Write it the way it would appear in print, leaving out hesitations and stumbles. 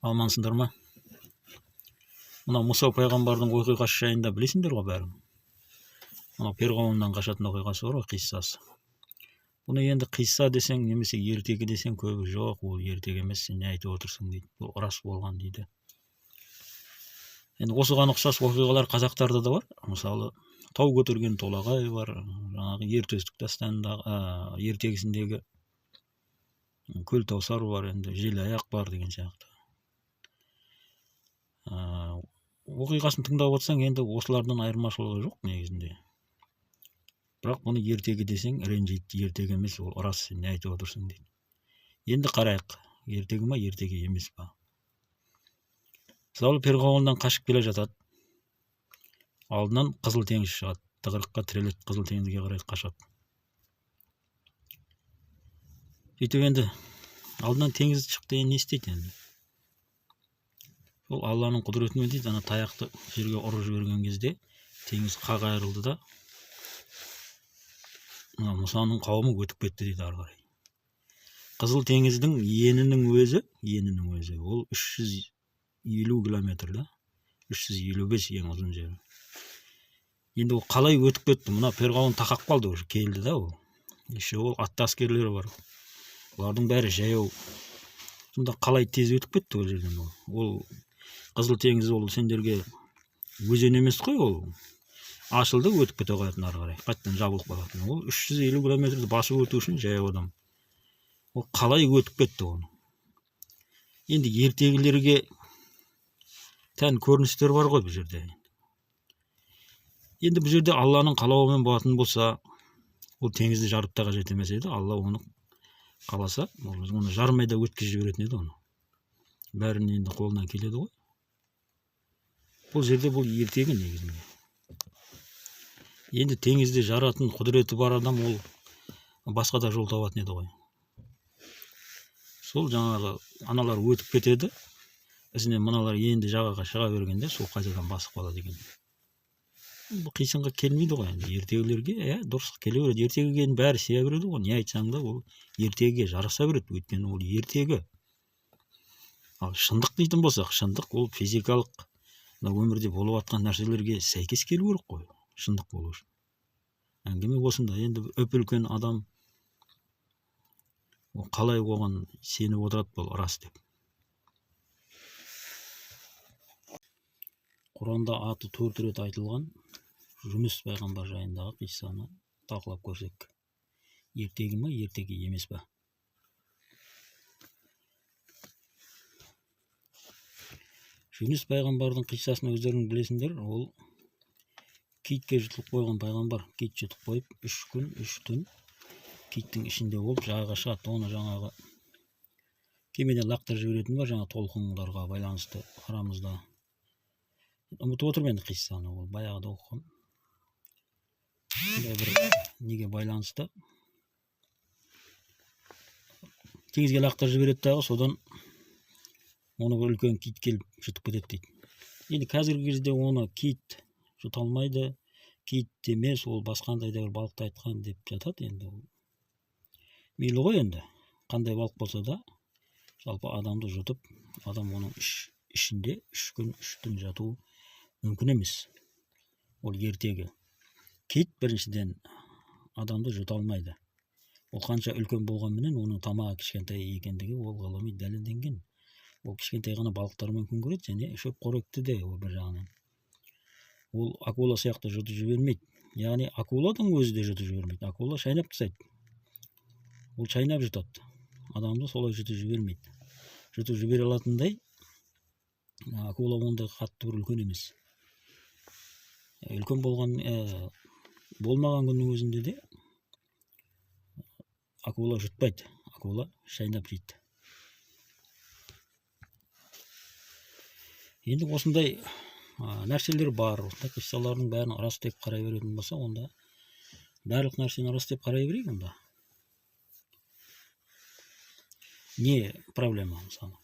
Амансыңдар ма? Мына Мұса пайғамбардың оқиғасы жайында білесіңдер ғой бәрің. Мына перғауыннан қашатын оқиғасы бар ғой, қиссасы. Бұны енді қисса десең, немесе ертегі десең, көбі жоқ, ол ертегі емес, сен не айтып отырсың дейді. Бұл рас болған дейді. Енді осыған ұқсас оқиғалар қазақтарда да бар. Мысалы, тау көтерген толағай бар, жаңағы ертөстік дастанындағы ертегісіндегі көл таусар бар, енді желаяқ бар деген сияқты. Оқиғасын тыңдап отырсаң, енді осылардан айырмашылығы жоқ негізінде. Бірақ бұны ертегі десең, ренжиді, ертегі емес, ол рас, сен не айтып отырсың дейді. Енді қарайық, ертегі ма, ертегі емес па? Мысалы, перғауыннан қашып келе жатады. Алдынан Қызыл теңіз шығады, тығырыққа тіреледі, Қызыл теңізге қарай қашады. Сөйтіп енді алдынан теңіз шықты, не істейді енді? Ол Алланың құдіретімен дейді, ана таяқты жерге ұрып жіберген кезде теңіз қақ айырылды да Мұсаның қауымы өтіп кетті дейді ары қарай. Қызыл теңіздің енінің өзі ол 350 километр да, 355 ең ұзын жері. Енді ол қалай өтіп кетті? Мына перғауын тақап қалды, уже келді да ол. Еще ол атты әскерлері бар. Олардың бәрі жаяу. Сонда қалай тез өтіп кетті ол жерден ол? Ол Қызыл теңіз ол сендерге өзен емес қой, ол ашылды, өтіп кете қоятын ары қарай, қайтадан жабылып қалатын. Ол 350 километрді басып өту үшін жаяу адам. Ол қалай өтіп кетті оны? Енді ертегілерге тән көріністер бар ғой бұл жерде. Енді бұл жерде Алланың қалауымен болатын болса, ол теңізді жарып та қажет емес еді. Алла оны қаласа, оны жармай да өткізіп жіберетін еді оны. Бәрін енді қолынан келеді ғой. Бұл жерде бұл ертегі негізінде. Енді теңізді жаратын құдіреті бар адам, ол басқа да жол табатын еді ғой. Сол жаңағы аналар өтіп кетеді, ізінен мыналар енді жағаға шыға бергенде сол қайтадан басып қалады екен. Бұл қисынға келмейді ғой енді. Ертегілерге дұрыс келе береді. Ертегіге бәрі сыя береді ғой. Не айтсаң да ол ертегіге жараса береді. Өйткені ол ертегі. Ал шындық дейтін болсақ, шындық ол физикалық өмірде болып жатқан нәрселерге сәйкес келу керек қой, шындық болу үшін. Әңгіме осында. Енді өп-үлкен адам қалай оған сеніп отырады, бұл рас деп. Құранда аты 4 рет айтылған Жүніс пайғамбар жайындағы қиссаны талқылап көрсек. Ертегі ма, ертегі емес па? Жүніс пайғамбардың қиссасын өздерің білесіңдер, ол китке жұтылып қойған пайғамбар. Кит жұтып қойып, 3 күн, 3 түн киттің ішінде болып жағаға шығады. Оны жаңағы кемеден лақтырып жіберетін бар, жаңа толқындарға байланысты арамызда. Ұмытып отырмын енді қиссаны, ол баяғыда оқыған. Бір неге байланысты. Теңізге лақтырып жібереді дағы, содан оны бір үлкен кит келіп жұтып кетеді дейді. Енді қазіргі кезде оны кит жұта алмайды, кит емес, ол басқандай да бір балықты айтқан деп жатады. Енді мейлі ғой, енді қандай балық болса да, жалпы адамды жұтып, адам оның ішінде 3 күн, 3 түн жату мүмкін емес. Ол ертегі. Кит біріншіден адамды жұта алмайды. Ол қанша үлкен болғанменен оның тамағы кішкентай екендігі ол ғылыми дәлелденген. Ол кішкентай ғана балықтармен күн көреді, және шөп қоректі де ол бір жағынан. Ол акула сияқты жұтып жібермейді. Яғни акуладың өзі де жұтып жібермейді. Акула шайнап тастайды. Ол шайнап жұтады. Адамды солай жұтып жібермейді. Жұтып жібере алатындай акула ондай қатты бір үлкен емес. Үлкен болмаған күннің өзінде де акула жұтпайды. Акула шайнап жейді. Енді осындай нәрселер бар. Осындай қиссалардың бәрін рас деп қарай беретін болса, онда барлық нәрсені рас деп қарай берейік онда. Не проблема мысалы?